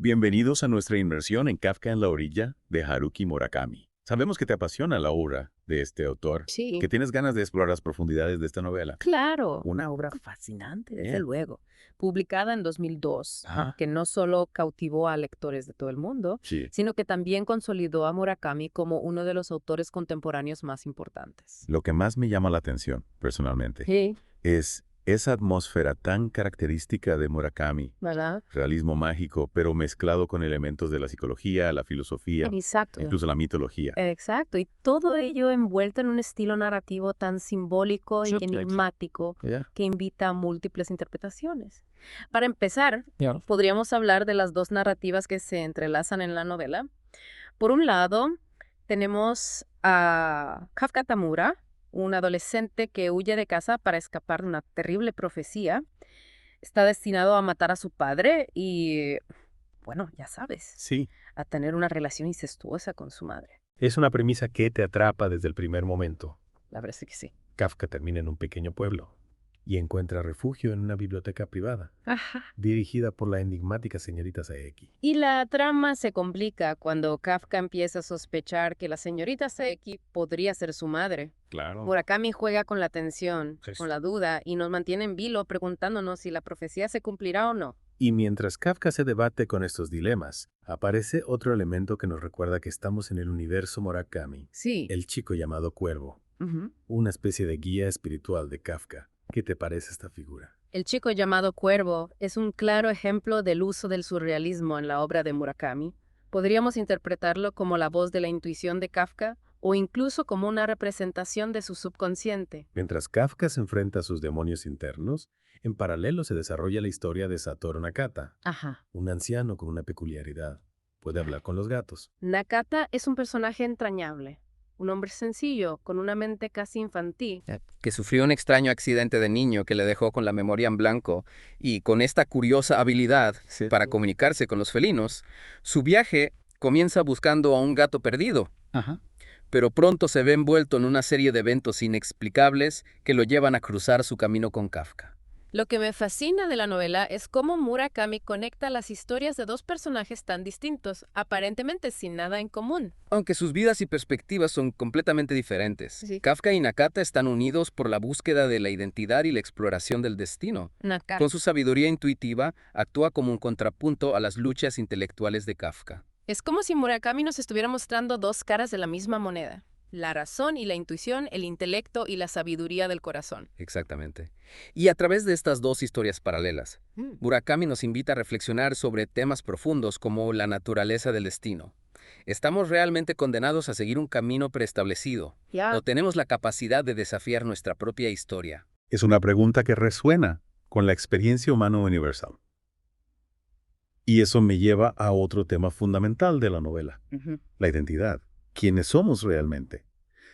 Bienvenidos a nuestra inmersión en Kafka en la orilla de Haruki Murakami. Sabemos que te apasiona la obra de este autor, Sí, que tienes ganas de explorar las profundidades de esta novela. claro, Una- una obra fascinante, desde Bien. luego, publicada en 2002, Ajá. que no solo cautivó a lectores de todo el mundo, Sí. sino que también consolidó a Murakami como uno de los autores contemporáneos más importantes. Lo que más me llama la atención, personalmente, Sí, es esa atmósfera tan característica de Murakami. ¿verdad? Realismo mágico, pero mezclado con elementos de la psicología, la filosofía, Exacto. incluso la mitología. Exacto, y todo ello envuelto en un estilo narrativo tan simbólico y Sí. enigmático Ya. que invita a múltiples interpretaciones. Para empezar, Ya. podríamos hablar de las dos narrativas que se entrelazan en la novela. Por un lado, tenemos a Kafka Tamura, un adolescente que huye de casa para escapar de una terrible profecía. Está destinado a matar a su padre y, bueno, ya sabes, Sí. a tener una relación incestuosa con su madre. Es una premisa que te atrapa desde el primer momento. La verdad es que sí. Kafka termina en un pequeño pueblo y encuentra refugio en una biblioteca privada, Ajá. dirigida por la enigmática señorita Saeki. Y la trama se complica cuando Kafka empieza a sospechar que la señorita Saeki podría ser su madre. Claro. Murakami juega con la tensión, Sí. con la duda, y nos mantiene en vilo preguntándonos si la profecía se cumplirá o no. Y mientras Kafka se debate con estos dilemas, aparece otro elemento que nos recuerda que estamos en el universo Murakami, Sí. el chico llamado Cuervo, Ujú. una especie de guía espiritual de Kafka. ¿Qué te parece esta figura? El chico llamado Cuervo es un claro ejemplo del uso del surrealismo en la obra de Murakami. Podríamos interpretarlo como la voz de la intuición de Kafka o incluso como una representación de su subconsciente. Mientras Kafka se enfrenta a sus demonios internos, en paralelo se desarrolla la historia de Satoru Nakata, Ajá. un anciano con una peculiaridad. Puede hablar con los gatos. Nakata es un personaje entrañable, un hombre sencillo, con una mente casi infantil. Que sufrió un extraño accidente de niño que le dejó con la memoria en blanco y con esta curiosa habilidad para comunicarse con los felinos, su viaje comienza buscando a un gato perdido, Ajá. pero pronto se ve envuelto en una serie de eventos inexplicables que lo llevan a cruzar su camino con Kafka. Lo que me fascina de la novela es cómo Murakami conecta las historias de dos personajes tan distintos, aparentemente sin nada en común. Aunque sus vidas y perspectivas son completamente diferentes, Sí. Kafka y Nakata están unidos por la búsqueda de la identidad y la exploración del destino. Nakata. Con su sabiduría intuitiva, actúa como un contrapunto a las luchas intelectuales de Kafka. Es como si Murakami nos estuviera mostrando dos caras de la misma moneda. La razón y la intuición, el intelecto y la sabiduría del corazón. Exactamente. Y a través de estas dos historias paralelas, Murakami nos invita a reflexionar sobre temas profundos como la naturaleza del destino. ¿Estamos realmente condenados a seguir un camino preestablecido? Ya. ¿O tenemos la capacidad de desafiar nuestra propia historia? Es una pregunta que resuena con la experiencia humana universal. Y eso me lleva a otro tema fundamental de la novela, la identidad. ¿Quiénes somos realmente?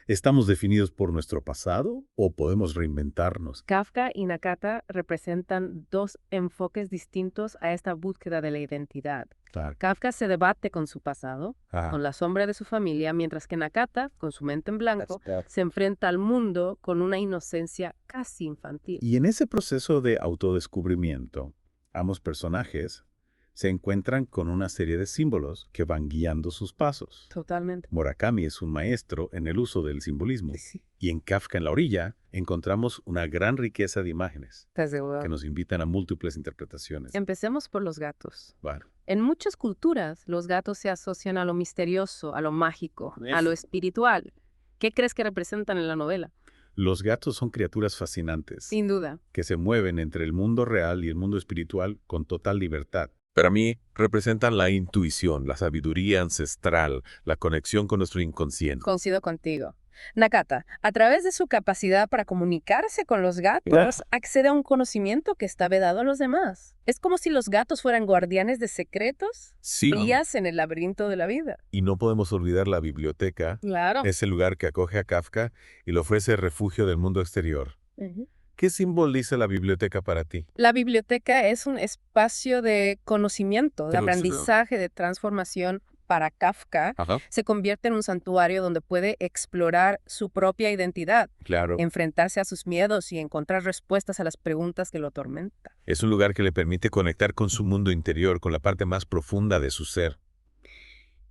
¿Estamos definidos por nuestro pasado o podemos reinventarnos? Kafka y Nakata representan dos enfoques distintos a esta búsqueda de la identidad. Claro. Kafka se debate con su pasado, Ajá. con la sombra de su familia, mientras que Nakata, con su mente en blanco, se enfrenta al mundo con una inocencia casi infantil. Y en ese proceso de autodescubrimiento, ambos personajes se encuentran con una serie de símbolos que van guiando sus pasos. Totalmente. Murakami es un maestro en el uso del simbolismo. Sí. Y en Kafka en la orilla encontramos una gran riqueza de imágenes Desde luego. que nos invitan a múltiples interpretaciones. Empecemos por los gatos. Bueno, En muchas culturas, los gatos se asocian a lo misterioso, a lo mágico, a lo espiritual. ¿Qué crees que representan en la novela? los gatos son criaturas fascinantes Sin duda. que se mueven entre el mundo real y el mundo espiritual con total libertad. Para mí, representan la intuición, la sabiduría ancestral, la conexión con nuestro inconsciente. Coincido contigo. Nakata, a través de su capacidad para comunicarse con los gatos, accede a un conocimiento que está vedado a los demás. Es como si los gatos fueran guardianes de secretos, Sí, guías en el laberinto de la vida. y no podemos olvidar la biblioteca, Claro. ese lugar que acoge a Kafka y le ofrece refugio del mundo exterior. Ujú. ¿Qué simboliza la biblioteca para ti? La biblioteca es un espacio de conocimiento, de Pero sí, aprendizaje, de transformación. para Kafka, Ajá, se convierte en un santuario donde puede explorar su propia identidad, claro. enfrentarse a sus miedos y encontrar respuestas a las preguntas que lo atormentan. Es un lugar que le permite conectar con su mundo interior, con la parte más profunda de su ser.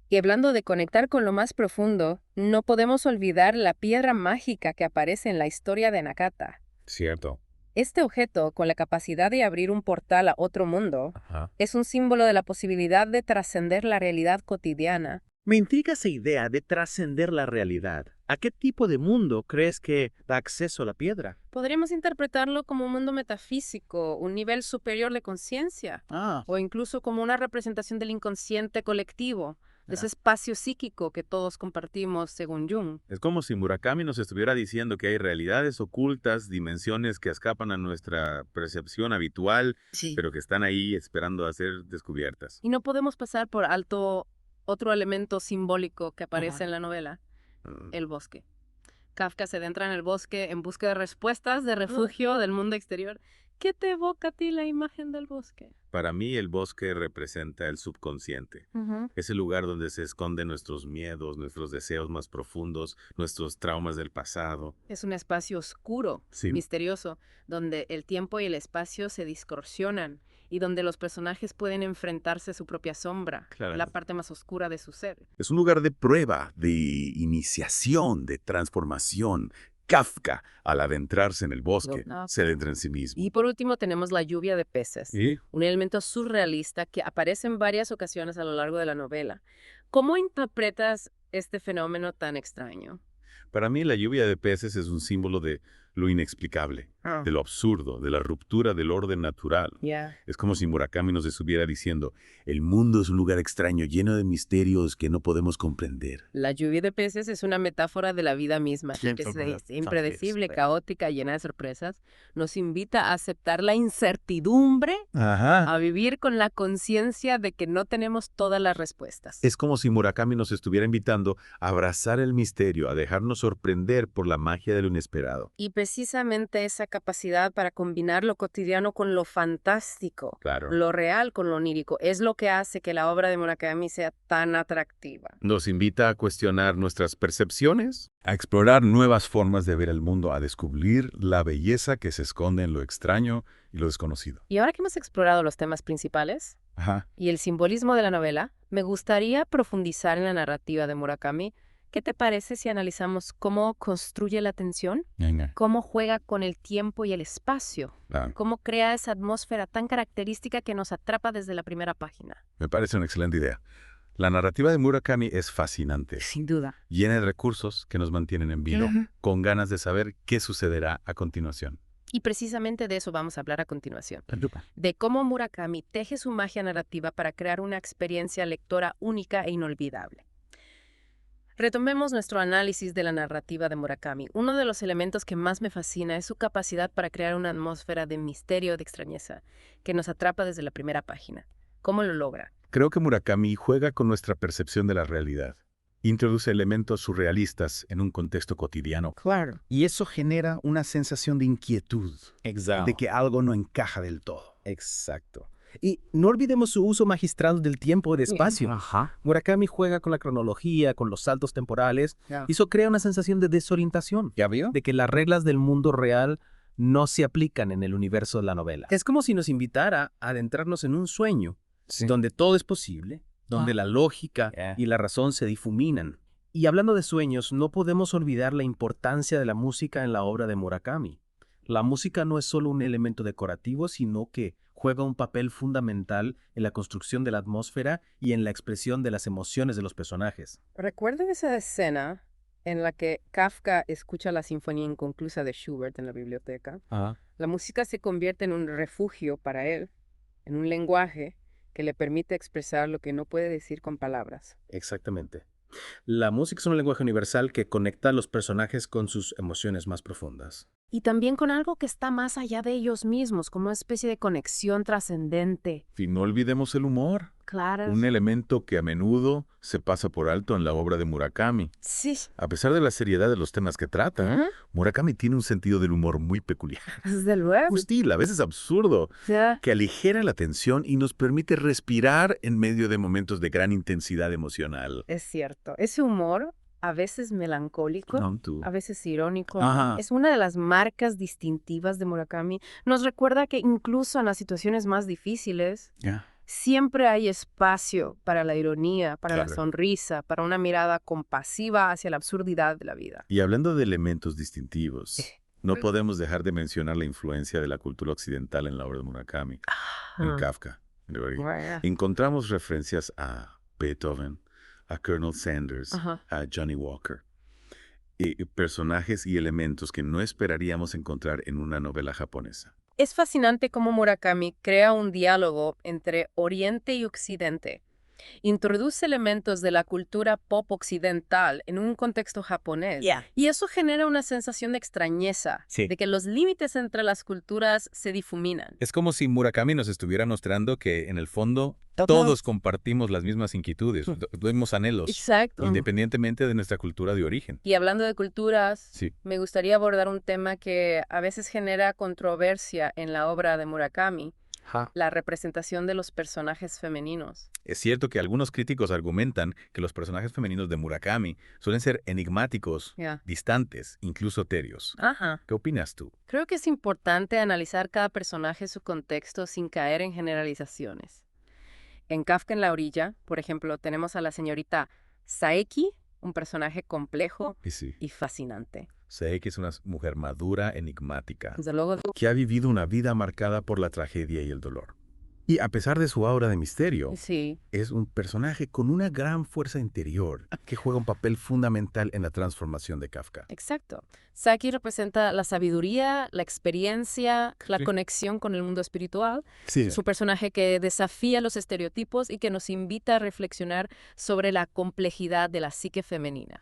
Y hablando de conectar con lo más profundo, no podemos olvidar la piedra mágica que aparece en la historia de Nakata. Cierto. Este objeto, con la capacidad de abrir un portal a otro mundo, Ajá. es un símbolo de la posibilidad de trascender la realidad cotidiana. Me intriga esa idea de trascender la realidad. ¿A qué tipo de mundo crees que da acceso a la piedra? Podríamos interpretarlo como un mundo metafísico, un nivel superior de conciencia, o incluso como una representación del inconsciente colectivo, de ese espacio psíquico que todos compartimos, según Jung. Es como si Murakami nos estuviera diciendo que hay realidades ocultas, dimensiones que escapan a nuestra percepción habitual, pero que están ahí esperando a ser descubiertas. Y no podemos pasar por alto otro elemento simbólico que aparece en la novela, el bosque. Kafka se adentra en el bosque en busca de respuestas, de refugio del mundo exterior. ¿Qué te evoca a ti la imagen del bosque? Para mí el bosque representa el subconsciente. Es el lugar donde se esconden nuestros miedos, nuestros deseos más profundos, nuestros traumas del pasado. Es un espacio oscuro, Sí. misterioso, donde el tiempo y el espacio se distorsionan y donde los personajes pueden enfrentarse a su propia sombra, Claro. la parte más oscura de su ser. Es un lugar de prueba, de iniciación, de transformación. Kafka, al adentrarse en el bosque, se adentra en sí mismo. Y por último tenemos la lluvia de peces, ¿Y? un elemento surrealista que aparece en varias ocasiones a lo largo de la novela. ¿Cómo interpretas este fenómeno tan extraño? Para mí la lluvia de peces es un símbolo de lo inexplicable, de lo absurdo, de la ruptura del orden natural. Es como si Murakami nos estuviera diciendo, el mundo es un lugar extraño, lleno de misterios que no podemos comprender. La lluvia de peces es una metáfora de la vida misma, que es impredecible, caótica, llena de sorpresas. Nos invita a aceptar la incertidumbre, a vivir con la conciencia de que no tenemos todas las respuestas. Es como si Murakami nos estuviera invitando a abrazar el misterio, a dejarnos sorprender por la magia de lo inesperado. Y precisamente esa capacidad para combinar lo cotidiano con lo fantástico, Claro. lo real con lo onírico, es lo que hace que la obra de Murakami sea tan atractiva. Nos invita a cuestionar nuestras percepciones. A explorar nuevas formas de ver el mundo, a descubrir la belleza que se esconde en lo extraño y lo desconocido. Y ahora que hemos explorado los temas principales y el simbolismo de la novela, me gustaría profundizar en la narrativa de Murakami. ¿Qué te parece si analizamos cómo construye la tensión? Venga. ¿Cómo juega con el tiempo y el espacio? Claro. ¿Cómo crea esa atmósfera tan característica que nos atrapa desde la primera página? Me parece una excelente idea. La narrativa de Murakami es fascinante, Sin duda. llena de recursos que nos mantienen en vilo, con ganas de saber qué sucederá a continuación. Y precisamente de eso vamos a hablar a continuación. De cómo Murakami teje su magia narrativa para crear una experiencia lectora única e inolvidable. Retomemos nuestro análisis de la narrativa de Murakami. Uno de los elementos que más me fascina es su capacidad para crear una atmósfera de misterio, de extrañeza, que nos atrapa desde la primera página. ¿Cómo lo logra? Creo que Murakami juega con nuestra percepción de la realidad. Introduce elementos surrealistas en un contexto cotidiano. Claro. Y eso genera una sensación de inquietud, Exacto. de que algo no encaja del todo. Exacto. Y no olvidemos su uso magistral del tiempo y del espacio. Murakami juega con la cronología, con los saltos temporales, y eso crea una sensación de desorientación, ¿Ya vio? de que las reglas del mundo real no se aplican en el universo de la novela. Es como si nos invitara a adentrarnos en un sueño, donde todo es posible, donde la lógica y la razón se difuminan. Y hablando de sueños, no podemos olvidar la importancia de la música en la obra de Murakami. La música no es solo un elemento decorativo, sino que juega un papel fundamental en la construcción de la atmósfera y en la expresión de las emociones de los personajes. ¿Recuerdan esa escena en la que Kafka escucha la sinfonía inconclusa de Schubert en la biblioteca? La música se convierte en un refugio para él, en un lenguaje que le permite expresar lo que no puede decir con palabras. Exactamente. La música es un lenguaje universal que conecta a los personajes con sus emociones más profundas. Y también con algo que está más allá de ellos mismos, como una especie de conexión trascendente. Y no olvidemos el humor, Claro. un elemento que a menudo se pasa por alto en la obra de Murakami. Sí. A pesar de la seriedad de los temas que trata, Murakami tiene un sentido del humor muy peculiar. Desde luego. Hostil, a veces absurdo, Ya. que aligera la tensión y nos permite respirar en medio de momentos de gran intensidad emocional. Es cierto. Ese humor, a veces melancólico, No, tú. a veces irónico, Ajá. es una de las marcas distintivas de Murakami. Nos recuerda que incluso en las situaciones más difíciles, Ya. siempre hay espacio para la ironía, para la Claro. sonrisa, para una mirada compasiva hacia la absurdidad de la vida. Y hablando de elementos distintivos, no podemos dejar de mencionar la influencia de la cultura occidental en la obra de Murakami, en Kafka. Bueno. Encontramos referencias a Beethoven, a Colonel Sanders, Ajá. a Johnny Walker. Y personajes y elementos que no esperaríamos encontrar en una novela japonesa. Es fascinante cómo Murakami crea un diálogo entre Oriente y Occidente. Introduce elementos de la cultura pop occidental en un contexto japonés. Y eso genera una sensación de extrañeza, Sí. de que los límites entre las culturas se difuminan. Es como si Murakami nos estuviera mostrando que, en el fondo, Total. todos compartimos las mismas inquietudes, tenemos anhelos, Exacto. independientemente de nuestra cultura de origen. Y hablando de culturas, Sí. me gustaría abordar un tema que a veces genera controversia en la obra de Murakami, la representación de los personajes femeninos. Es cierto que algunos críticos argumentan que los personajes femeninos de Murakami suelen ser enigmáticos, Ya. distantes, incluso etéreos. Ajá. ¿Qué opinas tú? Creo que es importante analizar cada personaje en su contexto sin caer en generalizaciones. En Kafka en la orilla, por ejemplo, tenemos a la señorita Saeki, un personaje complejo Y sí. y fascinante. Sé que es una mujer madura, enigmática, Desde luego, Que ha vivido una vida marcada por la tragedia y el dolor. Y a pesar de su aura de misterio, sí, es un personaje con una gran fuerza interior que juega un papel fundamental en la transformación de Kafka. exacto. Saeki representa la sabiduría, la experiencia, la Sí. conexión con el mundo espiritual. Sí. Es un personaje que desafía los estereotipos y que nos invita a reflexionar sobre la complejidad de la psique femenina.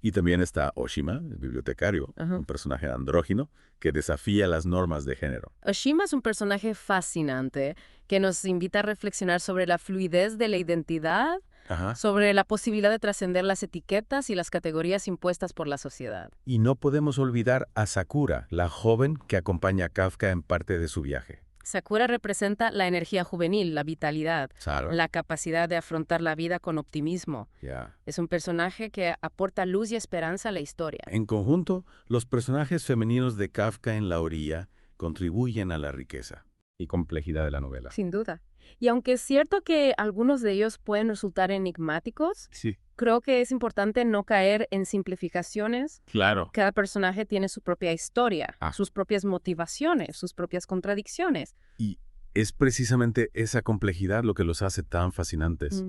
Y también está Oshima, el bibliotecario, Ajá. un personaje andrógino que desafía las normas de género. Oshima es un personaje fascinante que nos invita a reflexionar sobre la fluidez de la identidad, Ajá. sobre la posibilidad de trascender las etiquetas y las categorías impuestas por la sociedad. Y no podemos olvidar a Sakura, la joven que acompaña a Kafka en parte de su viaje. Sakura representa la energía juvenil, la vitalidad, ¿Sabes? la capacidad de afrontar la vida con optimismo. Ya. Es un personaje que aporta luz y esperanza a la historia. En conjunto, los personajes femeninos de Kafka en la orilla contribuyen a la riqueza y complejidad de la novela. Sin duda. Y aunque es cierto que algunos de ellos pueden resultar enigmáticos, Sí, creo que es importante no caer en simplificaciones. claro. Cada personaje tiene su propia historia, Ah. sus propias motivaciones, sus propias contradicciones. Y es precisamente esa complejidad lo que los hace tan fascinantes.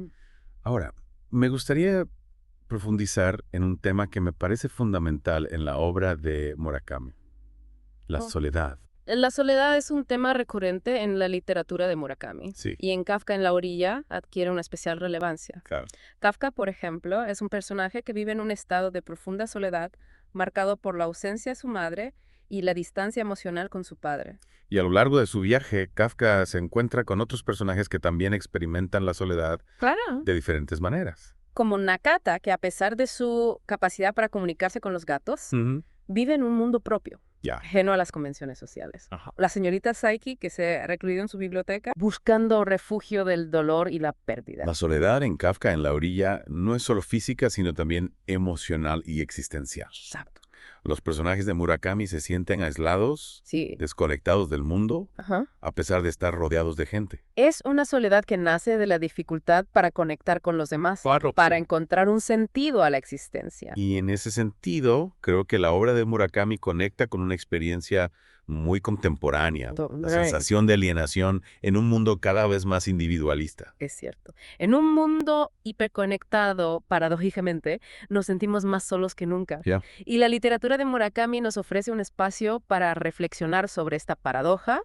Ahora, me gustaría profundizar en un tema que me parece fundamental en la obra de Murakami, la Oh. soledad. La soledad es un tema recurrente en la literatura de Murakami. Sí. Y en Kafka en la orilla adquiere una especial relevancia. Claro. Kafka, por ejemplo, es un personaje que vive en un estado de profunda soledad, marcado por la ausencia de su madre y la distancia emocional con su padre. Y a lo largo de su viaje, Kafka se encuentra con otros personajes que también experimentan la soledad Claro. de diferentes maneras. Como Nakata, que a pesar de su capacidad para comunicarse con los gatos, vive en un mundo propio, Ya. ajeno a las convenciones sociales. Ajá. La señorita Saeki, que se ha recluido en su biblioteca, buscando refugio del dolor y la pérdida. La soledad en Kafka en la orilla no es solo física, sino también emocional y existencial. Exacto. Los personajes de Murakami se sienten aislados, Sí. desconectados del mundo, Ajá. a pesar de estar rodeados de gente. Es una soledad que nace de la dificultad para conectar con los demás, Claro, para sí. encontrar un sentido a la existencia. Y en ese sentido, creo que la obra de Murakami conecta con una experiencia muy contemporánea, la sensación de alienación en un mundo cada vez más individualista. Es cierto. En un mundo hiperconectado, paradójicamente, nos sentimos más solos que nunca. Ya. Y la literatura de Murakami nos ofrece un espacio para reflexionar sobre esta paradoja,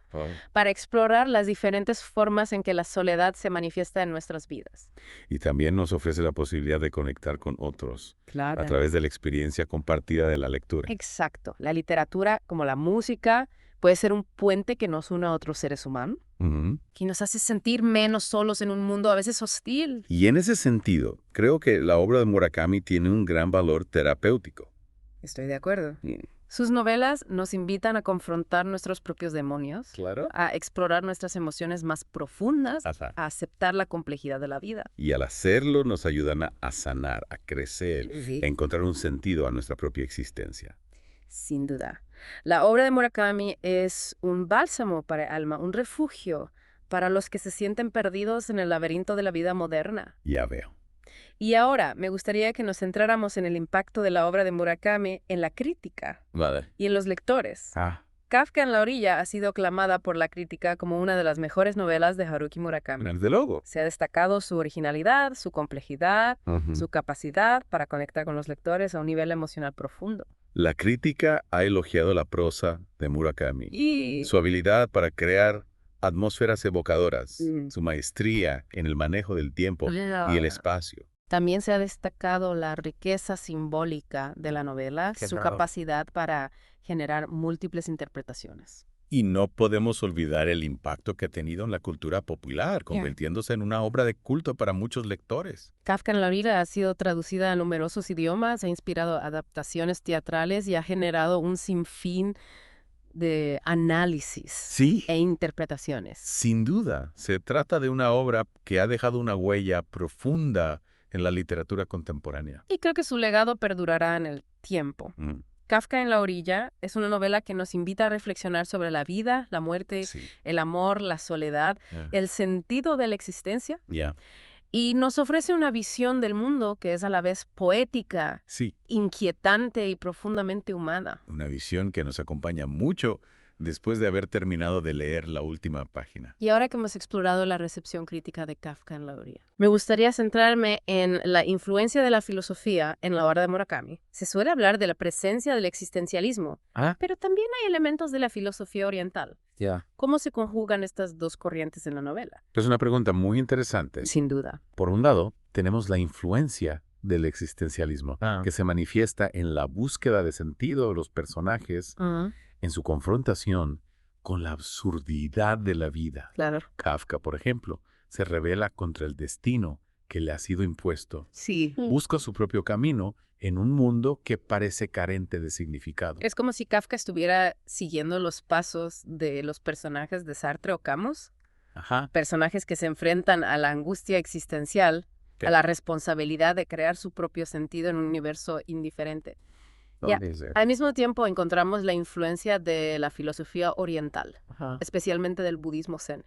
para explorar las diferentes formas en que la soledad se manifiesta en nuestras vidas. Y también nos ofrece la posibilidad de conectar con otros Claro. a través de la experiencia compartida de la lectura. Exacto. La literatura, como la música, Puede ser un puente que nos une a otros seres humanos, que nos hace sentir menos solos en un mundo a veces hostil. Y en ese sentido, creo que la obra de Murakami tiene un gran valor terapéutico. Estoy de acuerdo. Sus novelas nos invitan a confrontar nuestros propios demonios, Claro. a explorar nuestras emociones más profundas, Ajá. a aceptar la complejidad de la vida. Y al hacerlo nos ayudan a sanar, a crecer, Sí. a encontrar un sentido a nuestra propia existencia. Sin duda. La obra de Murakami es un bálsamo para el alma, un refugio para los que se sienten perdidos en el laberinto de la vida moderna. Ya veo. Y ahora me gustaría que nos centráramos en el impacto de la obra de Murakami en la crítica Vale. y en los lectores. Kafka en la orilla ha sido aclamada por la crítica como una de las mejores novelas de Haruki Murakami. Desde luego. Se ha destacado su originalidad, su complejidad, su capacidad para conectar con los lectores a un nivel emocional profundo. La crítica ha elogiado la prosa de Murakami, Y su habilidad para crear atmósferas evocadoras, su maestría en el manejo del tiempo y el espacio. también se ha destacado la riqueza simbólica de la novela, su capacidad para generar múltiples interpretaciones. Y no podemos olvidar el impacto que ha tenido en la cultura popular, convirtiéndose en una obra de culto para muchos lectores. Kafka en la orilla ha sido traducida a numerosos idiomas, ha inspirado adaptaciones teatrales y ha generado un sinfín de análisis Sí, e interpretaciones. sin duda. Se trata de una obra que ha dejado una huella profunda en la literatura contemporánea. Y creo que su legado perdurará en el tiempo. Kafka en la orilla es una novela que nos invita a reflexionar sobre la vida, la muerte, Sí. el amor, la soledad, el sentido de la existencia. Ya. Y nos ofrece una visión del mundo que es a la vez poética, Sí, inquietante y profundamente humana. una visión que nos acompaña mucho después de haber terminado de leer la última página. Y ahora que hemos explorado la recepción crítica de Kafka en la orilla, me gustaría centrarme en la influencia de la filosofía en la obra de Murakami. Se suele hablar de la presencia del existencialismo, pero también hay elementos de la filosofía oriental. ¿Cómo se conjugan estas dos corrientes en la novela? Es una pregunta muy interesante. Sin duda. Por un lado, tenemos la influencia del existencialismo, que se manifiesta en la búsqueda de sentido de los personajes, en su confrontación con la absurdidad de la vida. Claro. Kafka, por ejemplo, se rebela contra el destino que le ha sido impuesto. Sí. Busca su propio camino en un mundo que parece carente de significado. Es como si Kafka estuviera siguiendo los pasos de los personajes de Sartre o Camus. Personajes que se enfrentan a la angustia existencial, a la responsabilidad de crear su propio sentido en un universo indiferente. Al mismo tiempo encontramos la influencia de la filosofía oriental, especialmente del budismo zen.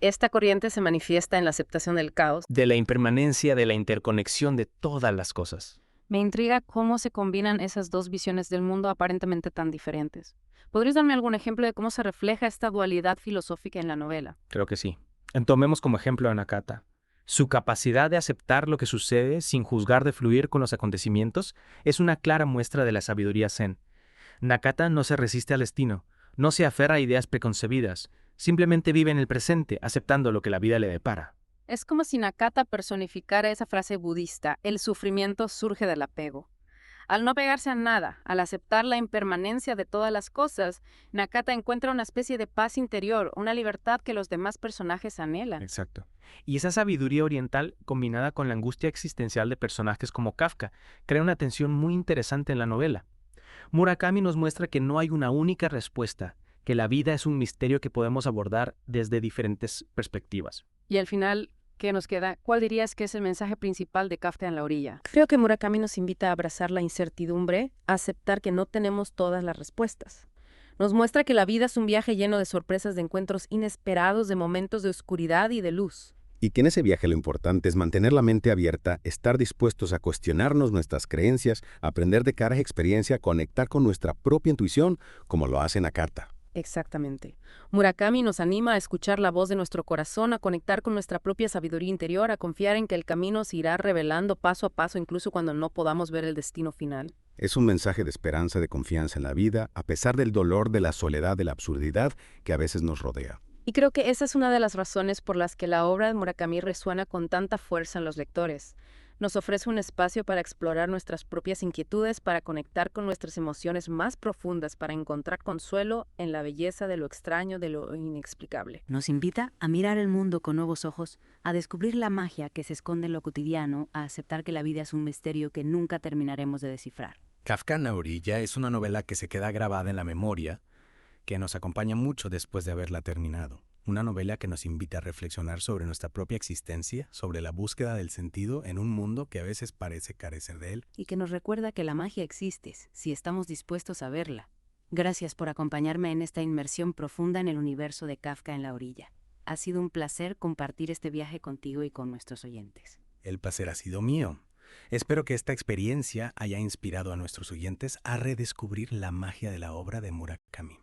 Esta corriente se manifiesta en la aceptación del caos, de la impermanencia, de la interconexión de todas las cosas. Me intriga cómo se combinan esas dos visiones del mundo aparentemente tan diferentes. ¿Podrías darme algún ejemplo de cómo se refleja esta dualidad filosófica en la novela? Creo que sí. Tomemos como ejemplo a Nakata. Su capacidad de aceptar lo que sucede sin juzgar de fluir con los acontecimientos es una clara muestra de la sabiduría zen. Nakata no se resiste al destino, no se aferra a ideas preconcebidas, simplemente vive en el presente, aceptando lo que la vida le depara. Es como si Nakata personificara esa frase budista, el sufrimiento surge del apego. Al no pegarse a nada, al aceptar la impermanencia de todas las cosas, Nakata encuentra una especie de paz interior, una libertad que los demás personajes anhelan. Exacto. Y esa sabiduría oriental, combinada con la angustia existencial de personajes como Kafka, crea una tensión muy interesante en la novela. Murakami nos muestra que no hay una única respuesta, que la vida es un misterio que podemos abordar desde diferentes perspectivas. Y al final, ¿qué nos queda? ¿Cuál dirías que es el mensaje principal de Kafka en la orilla? Creo que Murakami nos invita a abrazar la incertidumbre, a aceptar que no tenemos todas las respuestas. Nos muestra que la vida es un viaje lleno de sorpresas, de encuentros inesperados, de momentos de oscuridad y de luz. Y que en ese viaje lo importante es mantener la mente abierta, estar dispuestos a cuestionarnos nuestras creencias, aprender de cada experiencia, conectar con nuestra propia intuición, como lo hace Nakata. Exactamente. Murakami nos anima a escuchar la voz de nuestro corazón, a conectar con nuestra propia sabiduría interior, a confiar en que el camino se irá revelando paso a paso, incluso cuando no podamos ver el destino final. Es un mensaje de esperanza, de confianza en la vida, a pesar del dolor, de la soledad, de la absurdidad que a veces nos rodea. Y creo que esa es una de las razones por las que la obra de Murakami resuena con tanta fuerza en los lectores. Nos ofrece un espacio para explorar nuestras propias inquietudes, para conectar con nuestras emociones más profundas, para encontrar consuelo en la belleza de lo extraño, de lo inexplicable. Nos invita a mirar el mundo con nuevos ojos, a descubrir la magia que se esconde en lo cotidiano, a aceptar que la vida es un misterio que nunca terminaremos de descifrar. Kafka en la orilla es una novela que se queda grabada en la memoria, que nos acompaña mucho después de haberla terminado. Una novela que nos invita a reflexionar sobre nuestra propia existencia, sobre la búsqueda del sentido en un mundo que a veces parece carecer de él. Y que nos recuerda que la magia existe, si estamos dispuestos a verla. Gracias por acompañarme en esta inmersión profunda en el universo de Kafka en la orilla. Ha sido un placer compartir este viaje contigo y con nuestros oyentes. El placer ha sido mío. Espero que esta experiencia haya inspirado a nuestros oyentes a redescubrir la magia de la obra de Murakami.